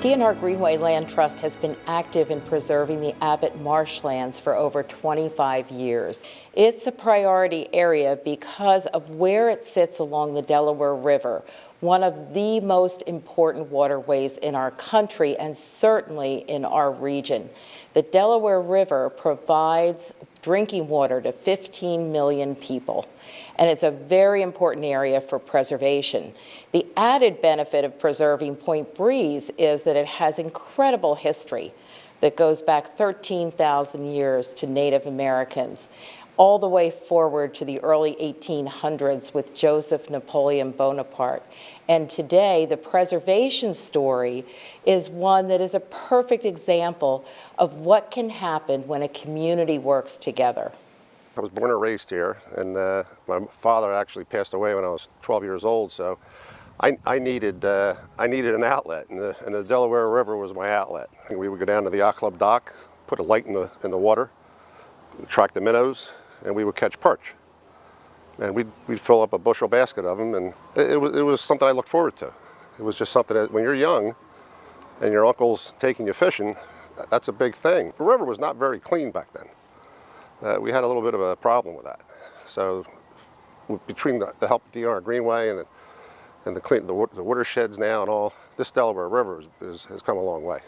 D&R Greenway Land Trust has been active in preserving the Abbott marshlands for over 25 years. It's a priority area because of where it sits along the Delaware River, one of the most important waterways in our country and certainly in our region. The Delaware River provides drinking water to 15 million people, and it's a very important area for preservation. The added benefit of preserving Point Breeze is that it has incredible history that goes back 13,000 years to Native Americans, all the way forward to the early 1800s with Joseph Napoleon Bonaparte. And today, the preservation story is one that is a perfect example of what can happen when a community works together. I was born and raised here, and my father actually passed away when I was 12 years old, so I needed an outlet, and the Delaware River was my outlet. And we would go down to the yacht club dock, put a light in the water, track the minnows, and we would catch perch. And we'd fill up a bushel basket of them, and it was something I looked forward to. It was just something that when you're young and your uncle's taking you fishing, that's a big thing. The river was not very clean back then. We had a little bit of a problem with that. So between the help of D&R Greenway and the watersheds now and all, this Delaware River has come a long way.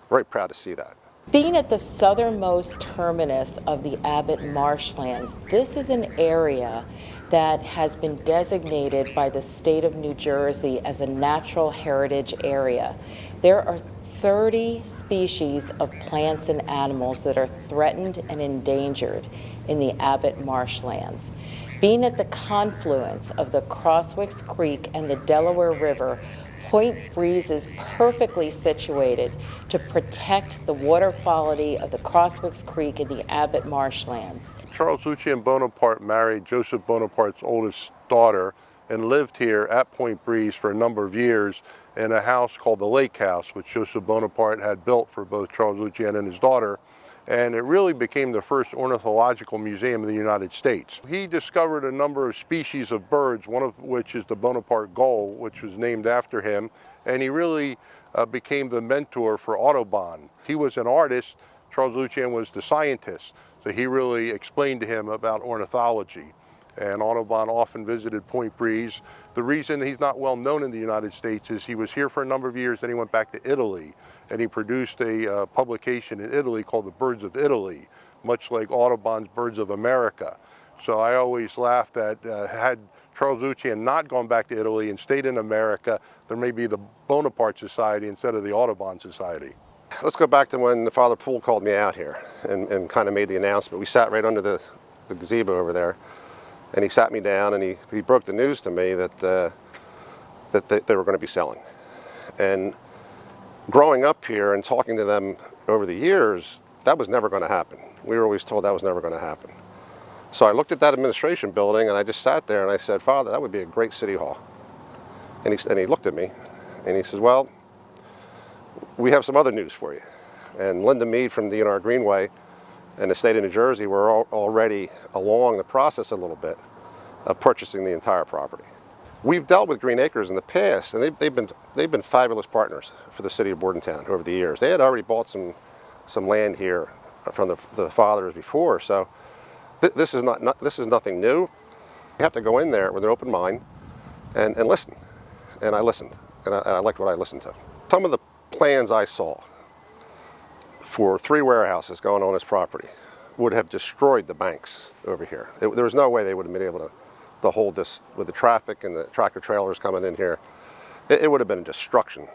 Very proud to see that. Being at the southernmost terminus of the Abbott marshlands, this is an area that has been designated by the state of New Jersey as a natural heritage area. There are 30 species of plants and animals that are threatened and endangered in the Abbott marshlands. Being at the confluence of the Crosswicks Creek and the Delaware River, Point Breeze is perfectly situated to protect the water quality of the Crosswicks Creek and the Abbott marshlands. Charles Lucien Bonaparte married Joseph Bonaparte's oldest daughter and lived here at Point Breeze for a number of years in a house called the Lake House, which Joseph Bonaparte had built for both Charles Lucien and his daughter. And it really became the first ornithological museum in the United States. He discovered a number of species of birds, one of which is the Bonaparte gull, which was named after him, and he really became the mentor for Audubon. He was an artist, Charles Lucien was the scientist, so he really explained to him about ornithology. And Audubon often visited Point Breeze. The reason he's not well known in the United States is he was here for a number of years, then he went back to Italy, and he produced a publication in Italy called The Birds of Italy, much like Audubon's Birds of America. So I always laugh that had Charles Lucien not gone back to Italy and stayed in America, there may be the Bonaparte Society instead of the Audubon Society. Let's go back to when Father Poole called me out here and kind of made the announcement. We sat right under the gazebo over there, and he sat me down and he broke the news to me that they were going to be selling. And growing up here and talking to them over the years, that was never going to happen. We were always told that was never going to happen. So I looked at that administration building and I just sat there and I said, Father, that would be a great city hall. And he looked at me and he says, well, we have some other news for you. And Linda Mead from D&R Greenway and the state of New Jersey were already along the process a little bit of purchasing the entire property. We've dealt with Green Acres in the past, and they've been fabulous partners for the City of Bordentown over the years. They had already bought some land here from the fathers before, so this is nothing new. You have to go in there with an open mind and listen. And I listened, and I liked what I listened to. Some of the plans I saw for 3 warehouses going on this property would have destroyed the banks over here. There was no way they would have been able to hold this with the traffic and the tractor trailers coming in here. It would have been a destruction.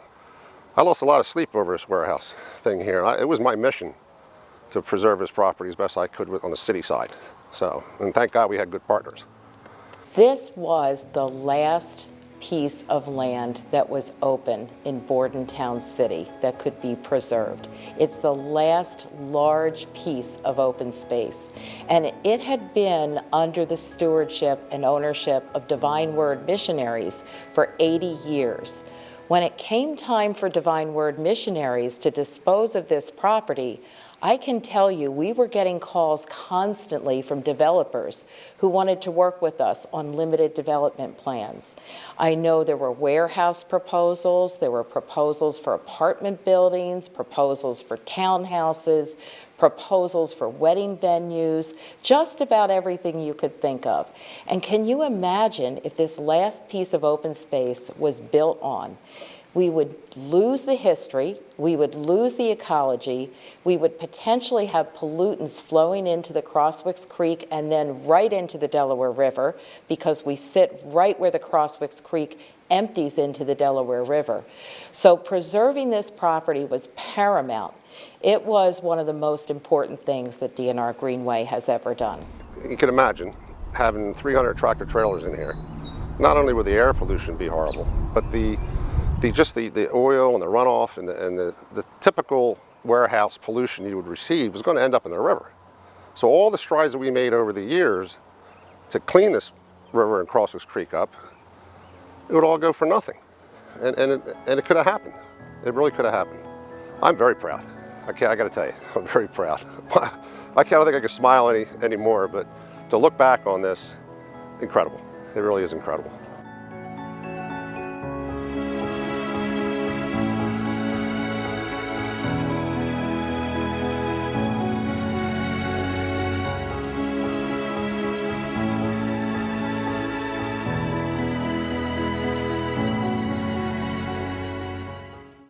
I lost a lot of sleep over this warehouse thing here. It was my mission to preserve this property as best I could on the city side. So, and thank God we had good partners. This was the last piece of land that was open in Bordentown City that could be preserved. It's the last large piece of open space. And it had been under the stewardship and ownership of Divine Word missionaries for 80 years. When it came time for Divine Word missionaries to dispose of this property, I can tell you, we were getting calls constantly from developers who wanted to work with us on limited development plans. I know there were warehouse proposals, there were proposals for apartment buildings, proposals for townhouses, proposals for wedding venues, just about everything you could think of. And can you imagine if this last piece of open space was built on? We would lose the history, we would lose the ecology, we would potentially have pollutants flowing into the Crosswicks Creek and then right into the Delaware River, because we sit right where the Crosswicks Creek empties into the Delaware River. So preserving this property was paramount. It was one of the most important things that D&R Greenway has ever done. You can imagine having 300 tractor trailers in here. Not only would the air pollution be horrible, but the oil and the runoff and the typical warehouse pollution you would receive was going to end up in the river. So all the strides that we made over the years to clean this river and Crosswicks Creek up, it would all go for nothing. And it could have happened. It really could have happened. I'm very proud. I got to tell you, I'm very proud. I don't think I could smile anymore, but to look back on this, incredible. It really is incredible.